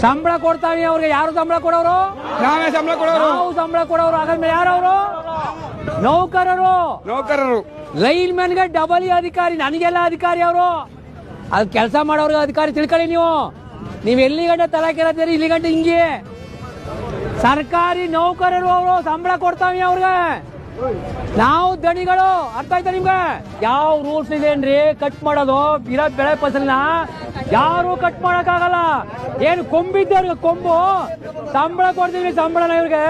ಸಂಬಳ ಕೊಡ್ತಾವಿ ಅವ್ರಿಗೆ. ಯಾರು ಸಂಬಳ ಕೊಡೋರು? ನಾವೇ ಸಂಬಳ ಕೊಡೋರು. ನಾವು ಸಂಬಳ ಕೊಡೋರು. ಹಾಗಾದ್ಮೇಲೆ ಯಾರವರು? ನೌಕರರು. ನೌಕರರು. ಲೈನ್ ಮ್ಯಾನ್ಗೆ ಡಬಲ್ ಅಧಿಕಾರಿ, ನನಗೆಲ್ಲ ಅಧಿಕಾರಿ ಅವರು. ಅದು ಕೆಲಸ ಮಾಡೋರ್ಗೆ ಅಧಿಕಾರಿ ತಿಳ್ಕೊಳ್ಳಿ ನೀವು. ನೀವು ಎಲ್ಲಿ ಗಂಟೆ ತಲೆ ಕೇಳತ್ತೀರಿ, ಇಲ್ಲಿ ಗಂಟೆ ಹಿಂಗೆ. ಸರ್ಕಾರಿ ನೌಕರರು ಅವರು, ಸಂಬಳ ಕೊಡ್ತಾವಿ ಅವ್ರಿಗೆ. ನಾವು ದಣಿಗಳು. ಅರ್ಥ ಆಯ್ತಾ ನಿಮ್ಗೆ? ಯಾವ ರೂಲ್ಸ್ ಇದೇನ್ರಿ ಕಟ್ ಮಾಡೋದು? ಇರೋ ಬೆಳೆ ಫಸಲ್ನ ಯಾರು ಕಟ್ ಮಾಡಕ್ ಆಗಲ್ಲ. ಏನು ಕೊಂಬಿದ್ದವ್ರಿಗೆ ಕೊಂಬು ಸಂಬಳ ಕೊಡ್ತೀವಿ, ಸಂಬಳನ ಇವ್ರಿಗೆ.